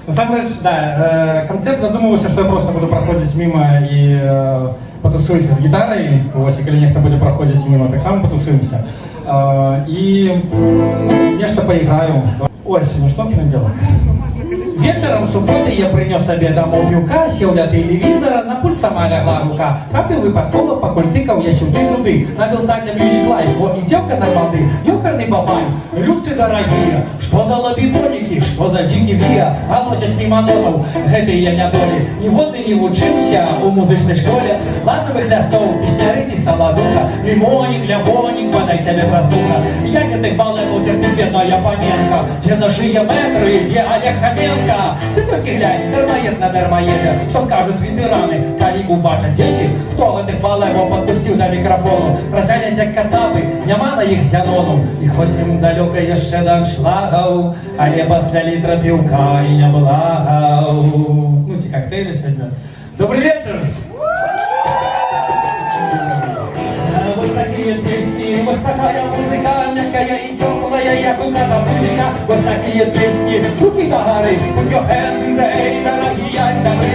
На самом деле, да, концерт задумывался, что я просто буду проходить мимо и потусуюсь с гитарой. Ось, коли нехто буде проходить мимо, так само потусуемся. И нечто поиграю. Ой, сегодня что мне делать? Вечером в субботу я принес себе домой півка, сів для телевізора, на пульт сама лягла рука. Трапив випадково, покультикав я сюди-туди. Написать Music Life, вот и девка на балды, ёкарный бабай, люди дорогие. Что за лабибоники, что за дикий виа, а носять мимо нотов, гэтай я нядолі. Ніводны не вучыўся у музычнай школе. Ладно вы для стол, песнярыці саладуха, лимоник, лявоник, подай тебе просуха. Я гэтых балэваў терпіць бедная паненка, где на шые метры, где Олег Хоменко. Ты только глянь, дармоед на дармоеде. Что скажут ветераны, коли убачат дети? Кто гэтых балэваў подпустил до микрофону? Просянять як кацапы, няма на іх зянону. И хоть им далеко яшчэ до аншлагаў, але пасля литра пивка и не благаў. Ну, те коктейли сегодня. Добрый вечер! Вот такие песни, вот такая музыка, мягкая и теплая, як у катапультика. Вот такие песни, руки до горы, put your hands in the air, дорогие сябры.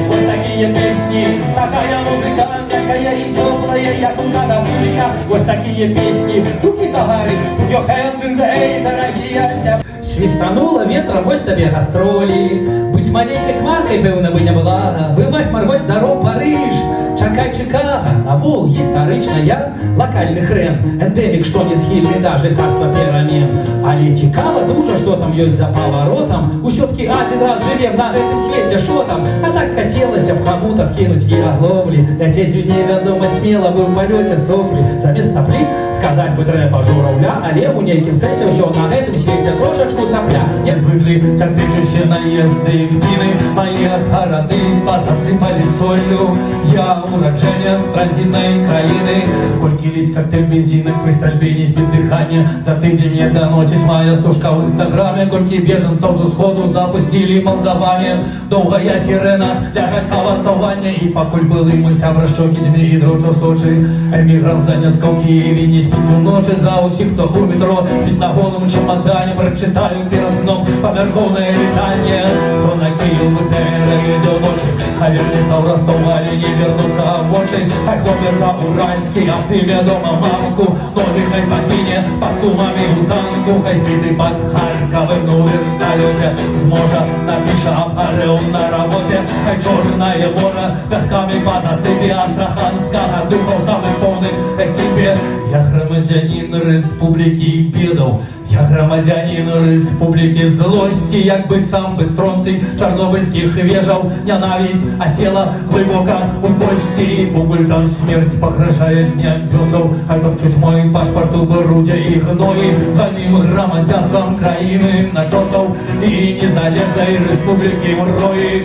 Вот такие песни, такая музыка, мягкая и теплая, як у катапультика. Вот такие песни, руки до горы, put your hands in the air, дорогие сябры. Свистануло ветром, вось тебе гастроли. Быть маленькой хмаркой, певно, бы не была. Бывать, моргать, здоров, Париж. Чакай, Чикаго, на Волге историчная, локальный хрен, эндемик, что не схильный даже, кажется, перамен. Але цікаво дуже, что там есть за поворотом, усё-таки один раз живем на этом свете, что там, а так хотелось об кому-то вкинуть и огловли, лететь в неведомо смело бы в полете софли, замест сопли сказать бы трэба журавля, але у неким сенсе все на этом свете трошечку сопля. Не звыкли терпеть усе наезды гнины, мои городы позасыпали солью, я уродженец транзитной краины. Кольки лить коктейль бензинок при стрельбе не сбит дыхание. За тыдень мне доносить моя стушка в инстаграме. Кольки беженцов за сходу запустили Молдаване. Долгая сирена, лягать ховаться в ванне. И покуль былы мой сябра щеки дьми и дрочу в Сочи. Эмигрант в Донецком Киеве не спит в ночи. За усих, кто у метро спит на голом чемодане. Прочитаю перед сном померковное летание. Кто на Киев в БТР идет ночи, а вернется в Ростов, але не вернуться в очи. А хлопец уральский, а ты ведома мамку. Ноги хай покине под сумами у танку. Хай збитый под Харьковым на вертолете. Зможа напиша Орел на работе. Хай черная лора песками по засыпи Астраханского духов самых полных экипе. Я громадянин республики бедов. Я громадянин республики злости, як быццам быстронцей чорнобильських вежаў. Ненависть осела глибоко у кости. Пугуль там смерть погрожає з небесов. Хай топчуть мой пашпорт у грудя их ноги. За ним громадянством країни начосов и незалежной республики мрої.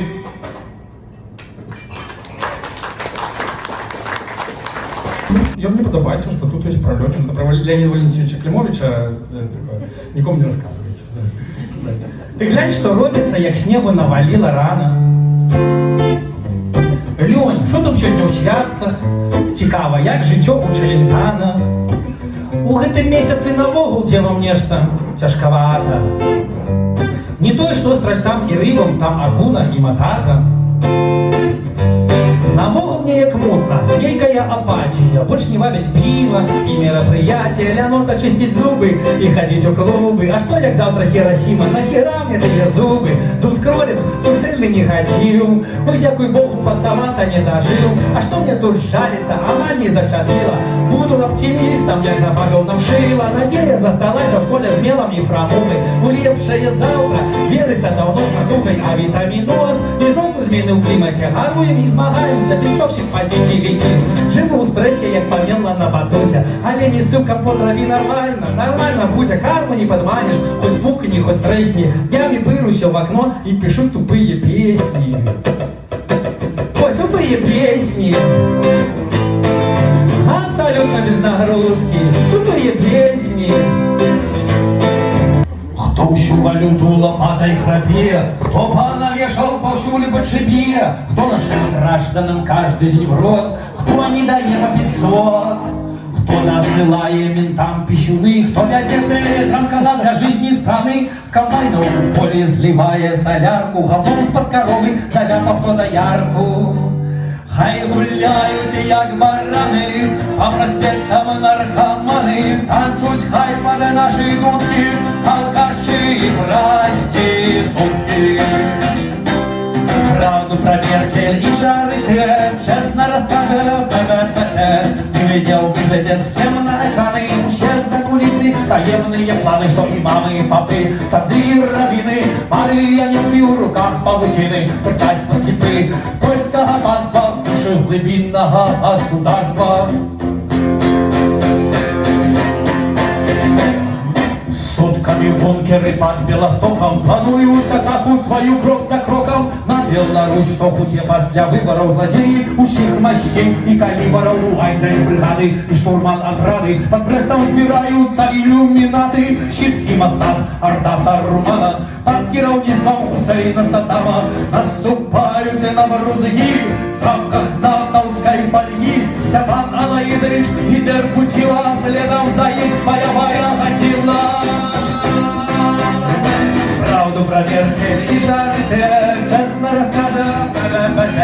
Мне подобається, что тут есть про Леню. Про Леонида Валентиновича Климовича никому не рассказывается. Ты глянь, что робится, як снегу навалило рано. Лень, что там сегодня у святцах? Цікаво, як життя у Челентана? У гэтым месяцы навогул делом нешта цяжкавата. Не то, что стральцам и рыбам, там акуна и матата. Навогул неяк мутно, нейкая апатия. Больше не вабить пиво и мероприятия. Леонорка чистить зубы и ходить у клубы. А что як завтра Хиросима? Нахера мне такие зубы? Тут скроллит, суцельный не хотел. Ой, дякуй Богу, поцеловаться не дожил. А что мне тут жалиться? Она не зачатила. Буду оптимистом, як на погонном шила. Надея засталась в школе с мелом и фрамугой. Улепшее завтра, верится давно подругой. А витаминоз, и зонку зміни в климате. Гаруем и змагаемся, песочек по течевике. Живу у стрессе, як помела на батуте. Але не сука, потрави нормально. Нормально будь, а карму не подманишь. Хоть пукни, хоть тресни. Я выберусь в окно и пишу тупые песни. Ой, тупые песни. Абсолютно без нагрузки. Тупые песни. Кто всю валюту лопатой храпе, кто понавешал повсюду по шибе, кто нашим гражданам каждый день в рот, кто не дает по 500, Кто насылает ментам пищуны, кто вядет рамкала для жизни страны. С комбайна в поле сливая солярку, говном из-под коровы заляпав кто-то ярку. Хай гуляют, як бараны, по проспектам наркоманы, танцуют хай под наши дудки, алкаши и проститутки. Правду про Меркель и Шарите честно расскажет ББПТ. Ты видел выглядят схемы экраны, исчез за кулисы таемные планы, что имамы, попы, сады, раввины, Мария не в руках паутины, турчатство, кипы, польского панства, души глубинного государства. Сутками бункеры под Белостоком плануют атаку свою крок за кроком. На Беларусь, что пути после выборов злодеи, ущих мощей и калибров, айдзель бригады и штурман отрады. Под Брестом сбираются иллюминаты, щитки Моссад, орда Сарумана. Под кировничеством Хусейна Саддама наступают на морозы в рамках знатовской фольги. Степан Алаидович Гитлер Путила, следом за их боевая Атила. Правду про Меркель и Шарите честно расскажет ББПТ.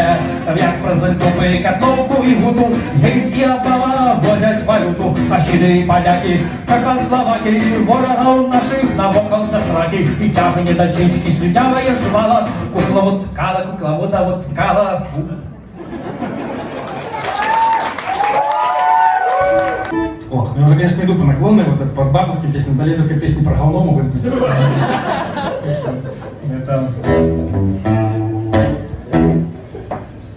Як презентує картоплю і гуду, гейці Обама возять валюту. А щири поляки, Чехословаки, ворогов наших навокал до сраки. И тягне до чечки слюнявая жвала, кукловод ткала, кукловода вот ткала. Вот. Я уже, конечно, иду по наклонной, вот это под бардовские песни, далее только песни про говно могут быть. Это...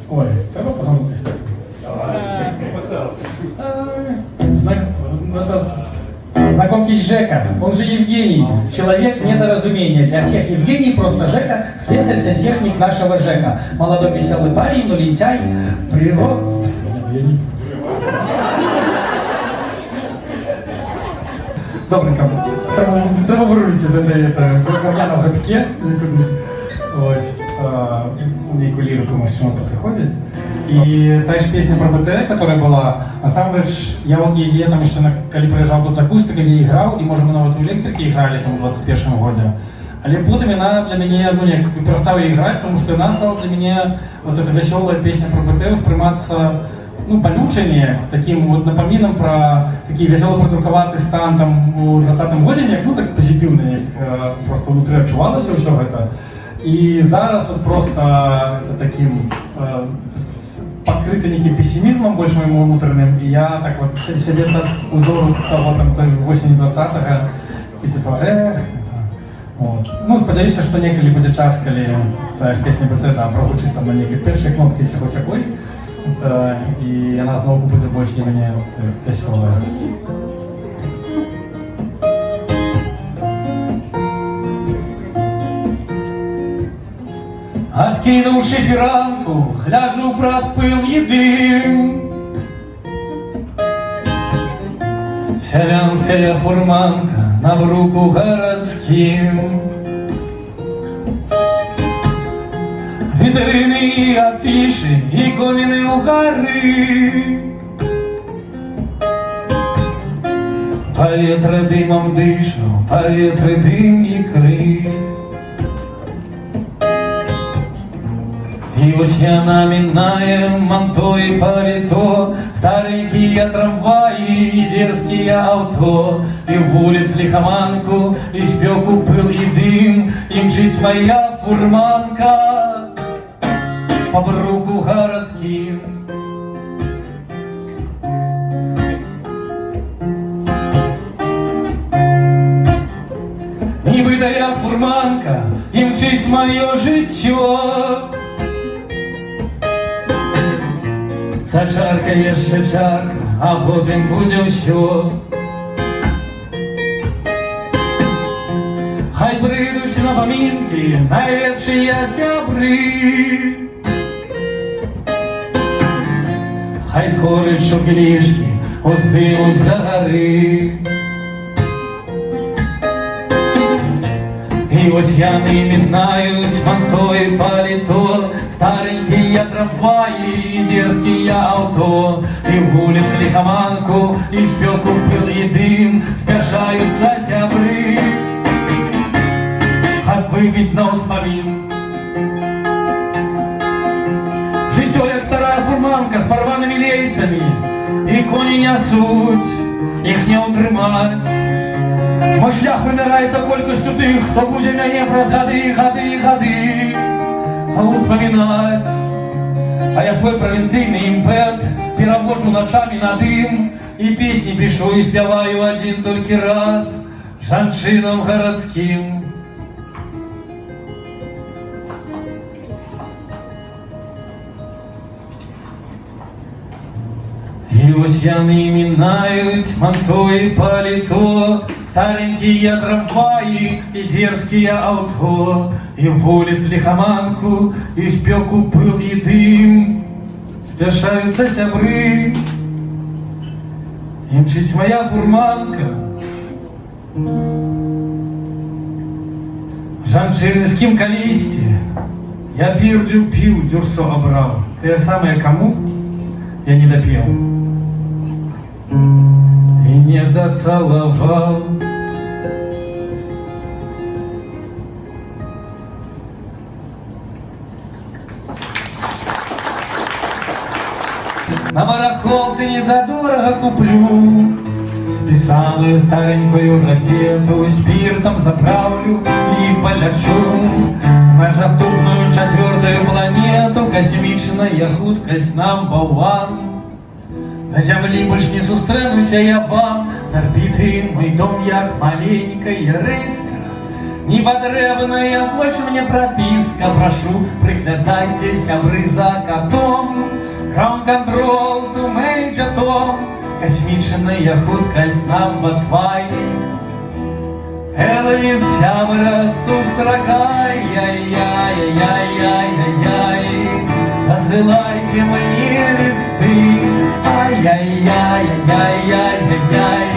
Ой, треба по говну писать. Знакомьтесь, Жека, он же Евгений, человек недоразумения. Для всех Евгений просто Жека, слесарь-сантехник нашего Жека. Молодой веселый парень, но лентяй, природ... Добренько. Треба вырулить из этой говняного гапіке. Ось. Нейку лирику можем подсоходить. И та же песня про БТ, которая была, на самом деле, я вот ее там еще, когда приезжал тут с акустикой, я играл, и, может, мы на вот электрике играли там в 21 году. Але потом она для меня, ну, я перестала играть, потому что она стала для меня, вот эта веселая песня про БТ, восприниматься, ну, болючение, таким вот напомином про такие весело-придурковатый стан там у 20-м году, ну, так позитивно, просто внутри отчувалося все это. И зараз вот просто это таким покрыто неким пессимизмом больше моим внутренним, и я так вот себе так узору того там осень 20-го, и типа, вот. Ну, сподіваюся, що неколи буде час, коли та ж пісня БТ там прозвучить там на неких перших кнопки цього-цякої, і вона знову буде більш для мене веселою. Откинувши фіранку, гляжу праз пил і дим. Селянская фурманка на в руку городским. Витрины и афиши, иконы у горы. Поветра дымом дышу, поветры дым икры. И ось я наминаем манто и палито, старенькие трамваи и дерзкие авто. И в улиц лихоманку, и спеку пыл и дым, и мчит моя фурманка по бруку городским. Небитая фурманка, и мчить мое життя. Зачарка jeszcze czarka, a potem буде все. Хай прийдуть на поминки найлепші сябри. Хай згорить шокілішки, остинуть за гори. І ось яни мінають манто і паліто, старенькі трамваи, дерзкие авто, и в улиц лихоманку, и спеку пыл и дым, спешаются сябры, как выпить на успомин. Житё, як старая фурманка с порванными лейцами, и кони нясуть, их не утрымать. Мой шлях вымирается колькостью тых, хто будзе мяне праз гады, а успоминать. А я свой провинцийный импет перевожу ночами на дым, и песни пишу и спеваю один только раз жанчынам городским. И ось яны минают манто и палито, старенькие трамваи и дерзкие авто, и в улиц лихоманку, и спеку пыл и дым, спешаются сябры, и мчить моя фурманка. Жанчыны с кем колисти, я пирдю пил, дюрсо обрал, те самое кому я не допил и не доцеловал. На барахолце незадорого куплю списанную старенькую ракету, спиртом заправлю и полечу на доступную четвертую планету. Космичная хуткость number one. На землі больш не сустрэнуся я вам, з орбіты мой дом як маленькая рыска. Непотребная больш мне прописка, прошу, приглядайте сябры за котом. Ground control to Major Tom, космічная хуткость number 2. Элвис сябра сустракай, яй-яй-яй-яй-яй-яй, посылайте мне листы, ай-яй-яй-яй-яй-яй-яй,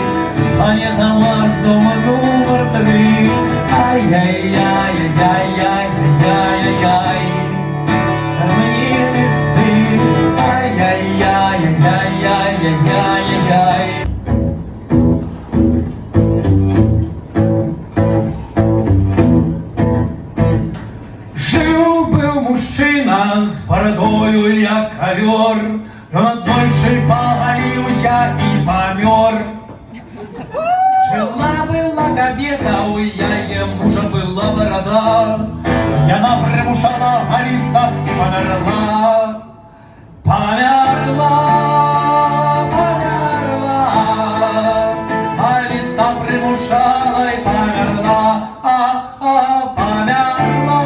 планета Марс, дом номер 3, ай-яй-яй-яй-яй-яй-яй-яй, мне листы, ай-яй-яй-яй-яй-яй-яй. Жил-был мужчина с бородою, як ковер, и он от большей поголился и помер. Жила-была кобета, ой, я мужа была борода, и она примушала голиться и померла. Померла, голиться примушала и померла, померла.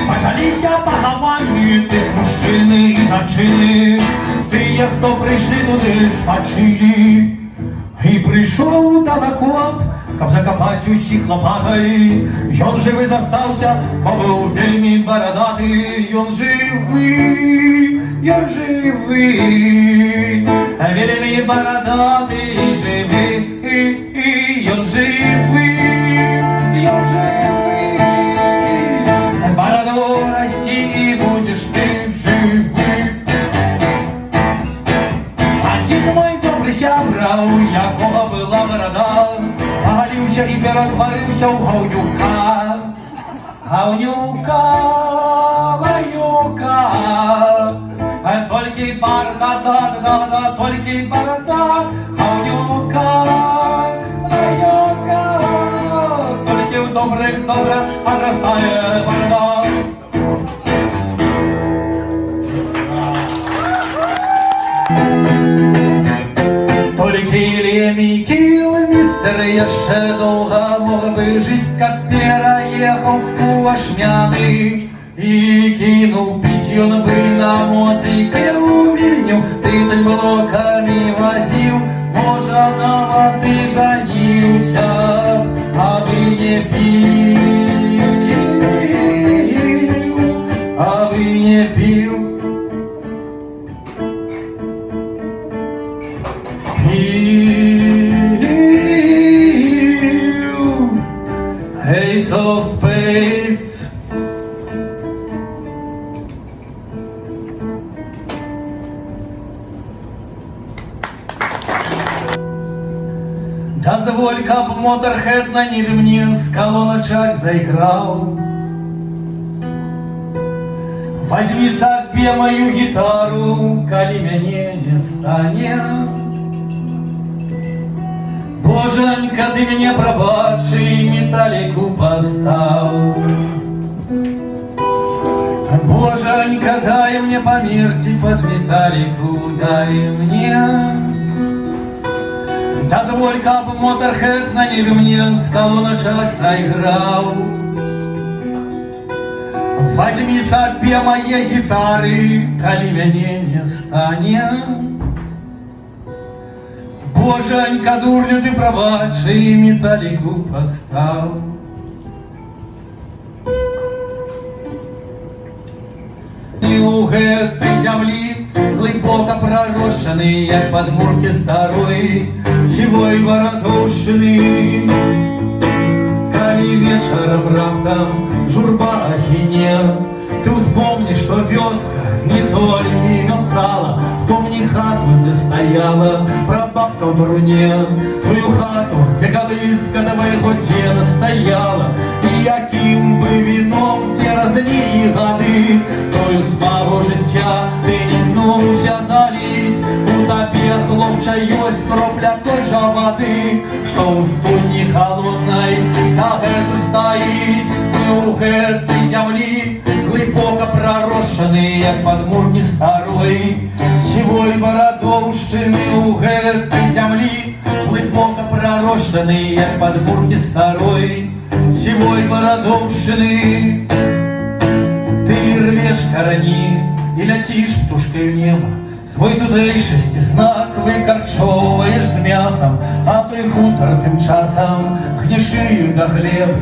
Почалися поховання тих мужчини і жанчини, тих, хто прийшли туди спочили. І прийшов Далакоп, каб закопать усіх лопатой. Ён живий застався, бо був вельми бородатий. Ён живий, вельми бородатий, живий. Ён живий, бороду расти и будешь ты живый. Один мой добрый сябра, у якого была борода, поголился и перетворился в говнюка. Говнюка. Только борода, только борода, говнюка. Только у добрых добра подрастает борода. Только мистер, еще долго мог бы жить, как переехал у Ашмяны. И кинул питье бы на мотике у Вильню, ты блоками возил, можно на воды женился, а вы не пил. Пил. Дозволь, каб Моторхед на небе мне с колоночек заиграл. Возьми сабе мою гитару, коли мяне не стане. Боженька, ты мне пробачи, металлику постав. Боженька, дай мне померти под металлику, дай мне. Дозволь, каб Моторхед на небе мне с колоночек заиграл. Возьми сабе моей гитары, коли мяне не стане. Боженька, дурню ты пробачи, металлику постав. І у гэтай зямлі глибоко пророщений, як подмурки старої, сівої бородовщини. Коли вечером раптом журба ахине, ты вспомни, что вёска не только имён сала. Вспомни хату, где стояла прабабка в труне, твою хату, где колыска до моего деда стояла. И яким бы вином те разлили годы, тою смагу життя ты не гнувся залить. У тебе хлопча есть кропля той же воды, что у студни холодной на эту стоит. Мы у этой земли глубоко пророщены, як подмурки старой, сивой бородовщины. У этой земли глубоко пророщены, як подмурки старой, сивой бородовщины. Ты рвешь корни и летишь птушкой в небо, свой тудейший знак выкорчевываешь с мясом, а той хутор тем часом гнешию до хлеба.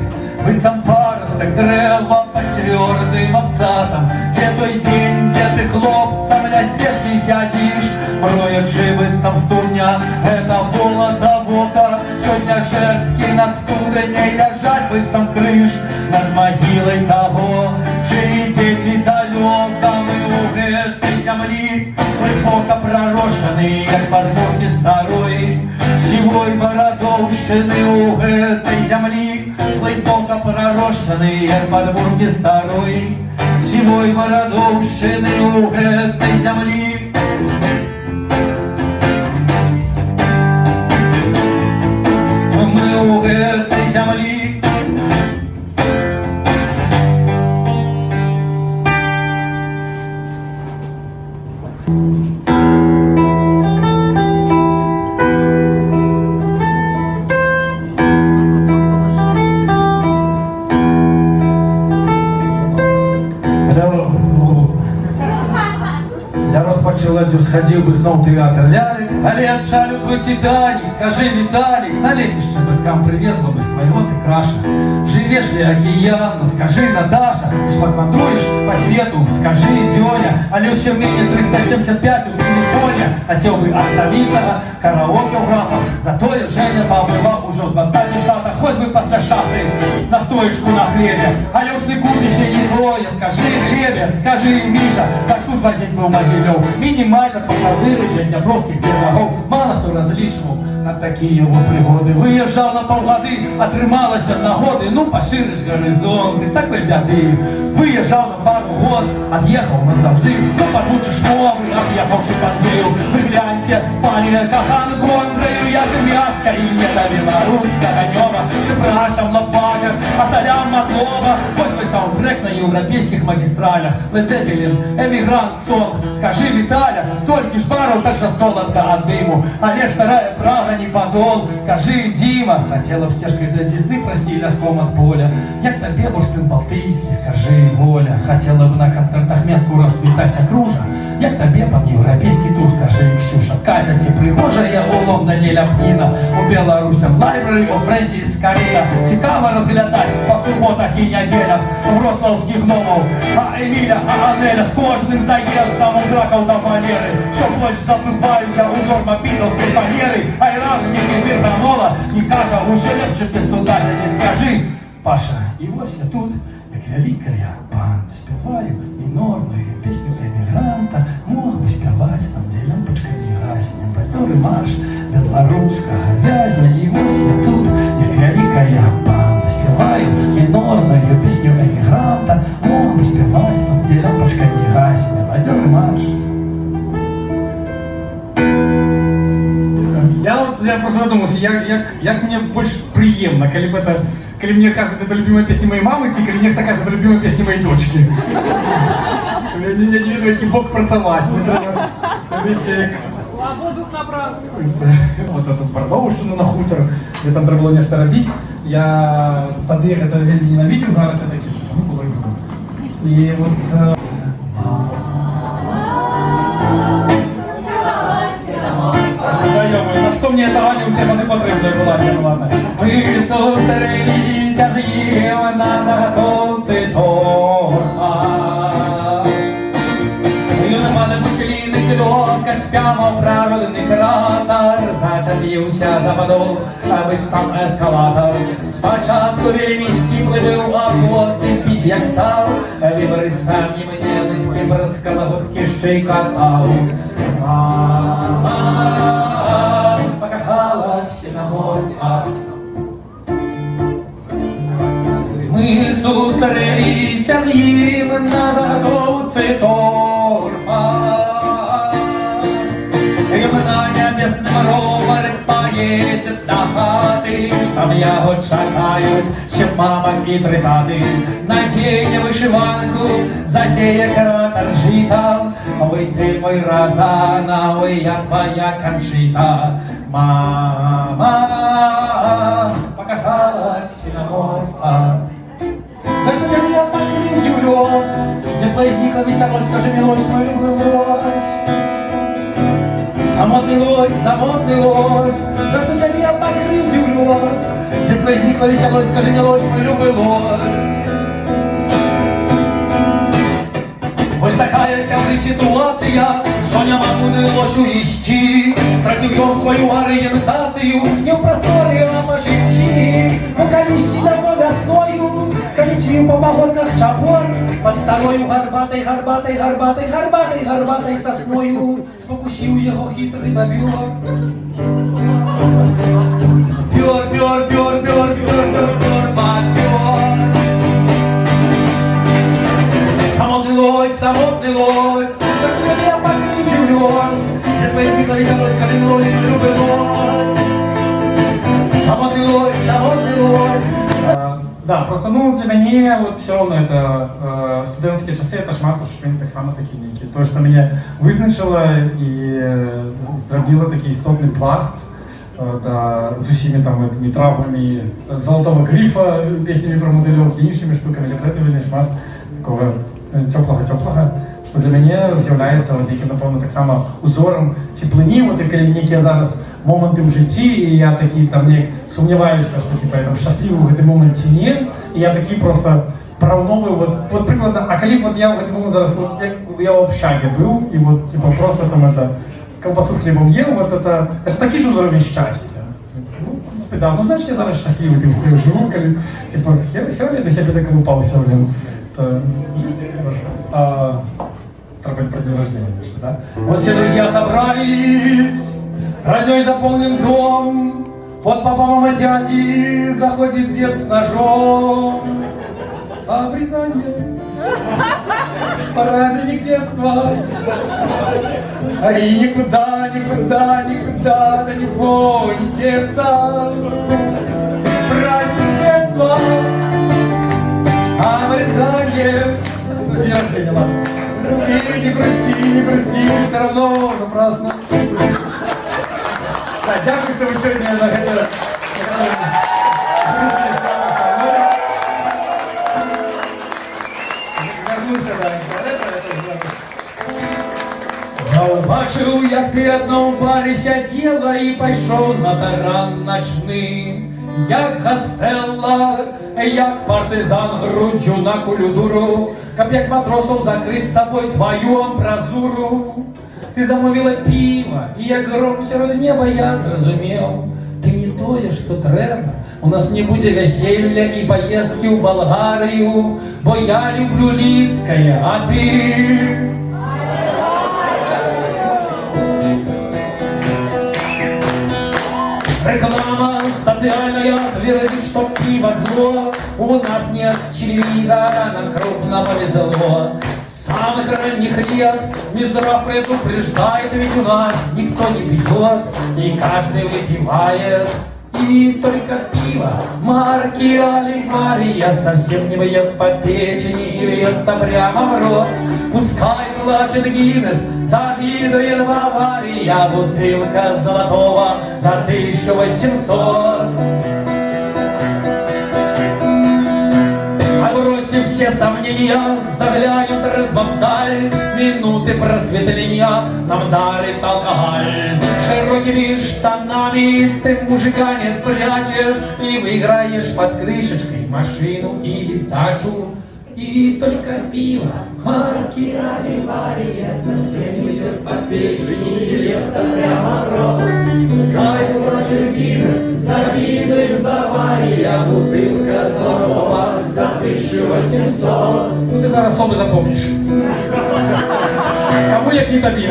Быццам паросток дрэва под твердым абцасом, где той день, где ты хлопцам ля стежки сядешь, броет быццам студня, это волота вока. Сегодня жертки над студеней лежать быццам крыш, над могилой того, чьи дети далеко. Мы у этой земли глубоко пророщены, як подмурки старой, сивой бородовщины. У этой земли глубоко пророщены, як подмурки старой, сивой бородовщины. У этой земли мы у этой земли. Ладю, сходил бы снова в театр Лялик, але отчалю твой Титаник. Скажи, Виталик, на летище батькам привезла бы своего ты краша. Живешь ли океан, скажи, Наташа, ты ж подвандруешь по свету, скажи, Дёня, але все менее 375 в телефоне, хотел бы от солидного караоке у графа. Зато я Женя побывал уже в 20 штатах, хоть бы после шахты на стоечку на хлебе. Але уж ты будешь и не двое, скажи, Глебе, скажи, Миша, так что возить бы в Могилев. Минимально покладили для днепровских пирогов. Мало кто различил на такие его пригоды. Выезжал на полгоды, отрымалось от нагоды. Ну, поширишь горизонты, такой беды. Выезжал на пару год, отъехал назавжди. Ну, подвучишь новый, объехавший подбил. Вы гляньте, пане Кахан, контрою, я землянка, и это белорусская неба. Прашам лопатер, а солям Матлова. Хоть вы саундтрек на европейских магистралях. Led Zeppelin, эмигрант, сон. Скажи, Виталя, столько ж баров, так же солодко от дыму. А лишь вторая Прага не подол. Скажи, Дима, хотела б стежкой до Десны, прости, ляском от поля. Як тебе уж ты балтийский, скажи, воля. Хотела бы на концертах метку расцветать окружа. Як тебе пан-европейский тур, скажи, Ксюша. Катя, ти пригожая у Лондоне ляпніна. У белорусям Library of Francis Корея. Цікаво розглядать по суботах і неділях вроцлавських новов. А Еміля, а Анеля з кожним заїздом у Краков до Валери. Що больше забываюся узор мопитовської фанери. Айран, ні вірганола, ні каша, уже легче без суда сидеть. Скажи, Паша, і ось я тут, як великая банда, співаю мінорную песню эмигранта. Мог бы спевать там, где лампочка не гаснет, бадёрый марш, беларускага вязня, і вось я тут, як вялікая банда, спяваю мінорную песню эмігранта, мог бы спяваць там, дзе лямпачка не гасне, бадзёры марш. Я просто задумался, як мне больше приемно, коли мне кажется, это любимая песня моей мамы, ці коли мне это кажется, это любимая песня моей дочки. Я не веду, який бок працаваць. Воздух направо. Вот эту Бардовщину на хутор, де там треба було нешта робити. Я тады это вельмі ненавидел, зараз я такі, що було і і от... За что мне эта Аня у себя не потребная была, не ладно. Мы сустрелись, отъем на заготовце торта. Юноманы мучелины кидок, спямо правильный кратер, зачепился за подол, быть сам эскалатор. Спочатку вельми стиплый был, а вот пить як стал, вибори самі мне нитки брызкала, гудки щекотал. Мама покахалась на морде. Мы сустрелись с ним на заготовце торфа. Юна небесным ровер поедет до хаты, там його чекають, щоб мама підритати. Надіє вишиванку, засіє кратер житом. Ой, ти мой Розана, ой, я твоя Кончита. Мама покахалась на морфа. За что тебя меня так удивлёс? Где твои зникла веселость, скажи, милость мою былось. Самотный лось, за что тебя меня так удивлёс? Где твои зникла веселость, скажи, милость мою былось. Ось такая вся ситуация, что не могу нылось увести. Стратил ён свою ориентацию, не в просторе, а по живчи. Ну, колись давно весною, колить по погорках чабор, под старою горбатой сосною, спокусил его хитрый бобер. Бёр, бобер. Самотный лось, как ты меня покрывёшь, где твои зникла веселость, скажи, милость мою былось. Самотный лось. Да, просто, ну, для меня вот все равно это студентские часы, это шмат, що він так само такі ніякі. То, що мене визначило і зробило такий істотний пласт, да, з усіми там этими травмами золотого грифа, песнями про модельовки, іншими штуками, для этого шмат такого теплого, що для мене з'являється яким, напевно, так само узором теплині, от які зараз моменти в житті, і я такий там не сумніваюся, що типа я там щасливий в цьому моменті ні, і я такий просто порівновую, от прикладно, а коли от я в цьому момент зараз, от, я в общагі був, і от типа просто там это, колбасу з хлібом їв, от это такий ж уровень щастя. Ну, господи, да, ну значить я зараз щасливий, тим, що я живу, коли, типа, хер я до себе доколупався, блин. Трапать про день рождения, да? Вот все друзья собрались, роднёй заполнен дом. Вот папа, мама, дяди, заходит дед с ножом. Обрезание, праздник детства. И никуда до него не деться. Праздник детства. Обрезание. День рождения, ладно. Ты не грусти, все равно напрасно. Да, дякую, что вы сегодня захотели. Вернуся до интернета. Я убачив, як ти одно в барі сяділа і пішов на таран ночний. Як гастелла, як партизан груддю на кулюдуру, каб як матросов закрыть собой твою амбразуру. Ты замовила пиво, и як гром серед неба я зразумел. Ты не тое, что треба. У нас не буде весілля і поездки в Болгарію, бо я люблю Ліцкое, а ти... Реклама социальная твердит, что пиво зло. У нас нет телевизора, нам крупно повезло. С самых ранних лет Минздрав предупреждает, ведь у нас никто не пьет, и каждый выпивает. И только пиво марки Аливария совсем не бьет по печени и льется прямо в рот. Пускай плачет Гиннес, завидует Бавария, бутылка золотого за 1800. Отбросив все сомнения, заглянем трезво вдаль, минуты просветления нам дарит алкоголь. Широкими штанами ты мужика не спрячешь и выиграешь под крышечкой машину или дачу. И только пиво марки Аливария совсем не идет по печени и льется прямо в рот. Пускай плачет Гиннес, завидует Бавария, бутылка золотого за 1800. Ну ти зараз слово запомниш. Кому як не тобі?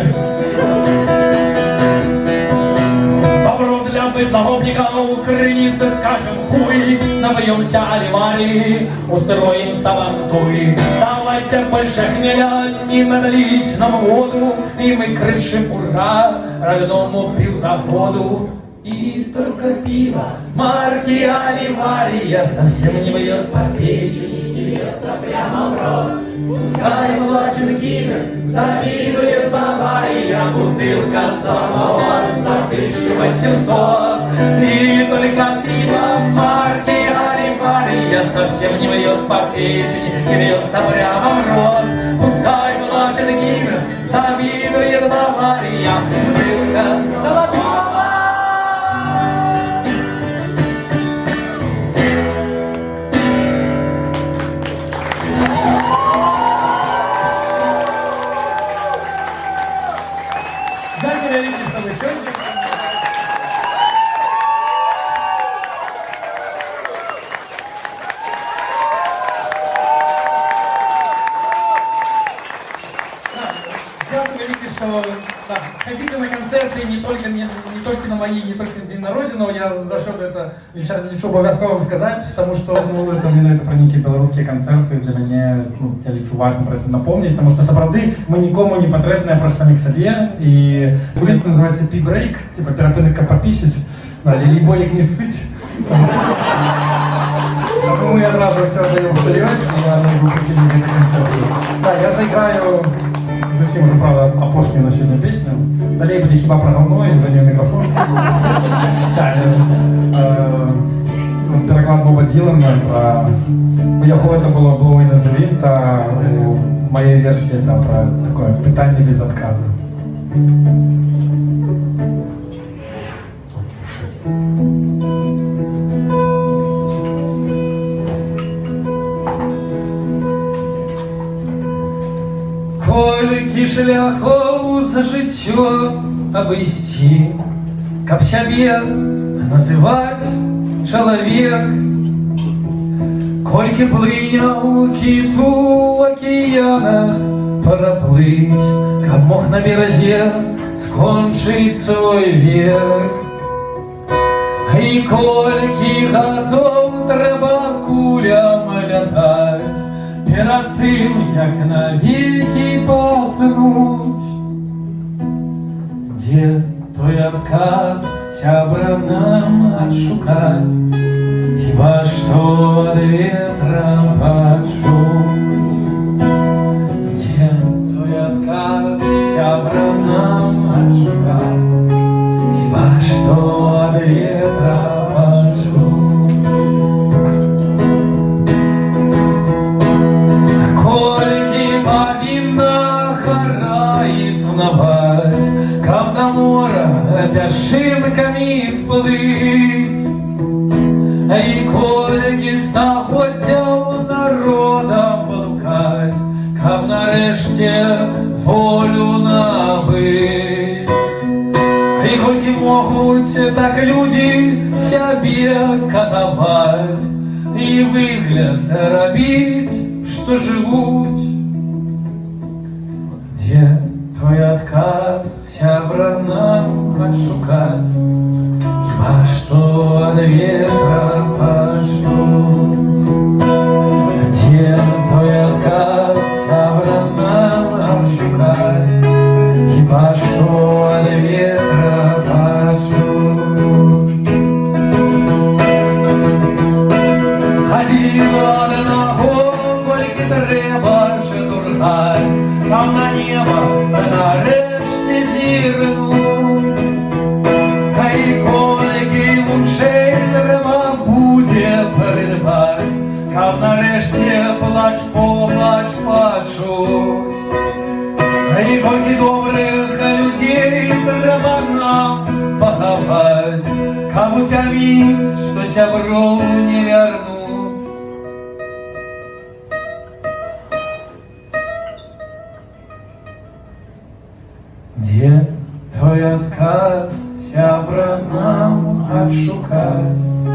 Добро для быдловника укрыться, скажем хуй, напьемся Аливарии, устроим сабантуй. Давайте больше хмеля, не надо лить нам воду, и мы крышим ура родному пивзаводу. И только пиво марки Аливария совсем не бьет по печени и льется прямо в рот. Пускай плачет Гиннес, завидует Бавария, бутылка золотого за 1800. И только пиво марки Аливария совсем не бьет по печени и льется прямо в рот. Пускай плачет Гиннес, завидует Бавария, бутылка золотого. Ходите на концерты не только на мои, не только на День народзінного, я за що это лічу обов'язково сказати, тому що это именно это про некие белорусские концерты, для мене, я лічу важно про это напомнить, тому що, справді, ми нікому не потрібні, а просто самих себе, і вулиця називається пі-брейк, типа перепинка попісять, либо як не сить. Тому я одразу все даю вперед, і я не буду покинути концерти. Так, я заіграю зовсім уже, правда, опошню на сьогодні пісню. Далі буде хіба про говно, і за нього мікрофон. Переклад Боба Ділана про... У його це було «Blowing in the Wind», а у моєї версії це про таке питання без отказу. Колькі шляхоў за жыццё абысці, каб сябе называць чалавек, колькі плыняў кіту ў акіянах пераплыць, каб мог на беразе скончыць свой век. І колькі гадоў трэба кулям лятаць перад тым, як навекі паснуць. Дзе той адказ сябра нам адшукаць, хіба што ад ветра пачуць. Дзе той адказ сябра нам адшукаць, хіба што ад ветра пачуць. Колькі павінна гара існаваць, каб на мора пясчынкамі сплыць, і колькі стагоддзяў народам блукаць, каб нарэшце волю набыць. І колькі могуць так людзі сябе катаваць і выгляд рабіць, што жывуць. Дзе той адказ сябра нам адшукаць, хіба що від ветра пошлють. Где той отказ нам шукать, хіба що від ветра пошлють. Один одного кольки треба шедургать, там на небо нарешті зірнуть. Хай кольки лучшей треба буде передбать, каб нарешті плач почуть. Хай кольки добрих людей треба нам поховать, каб утямить, що сябров не вернуть. Где твой отказ, сябра, нам отшукать?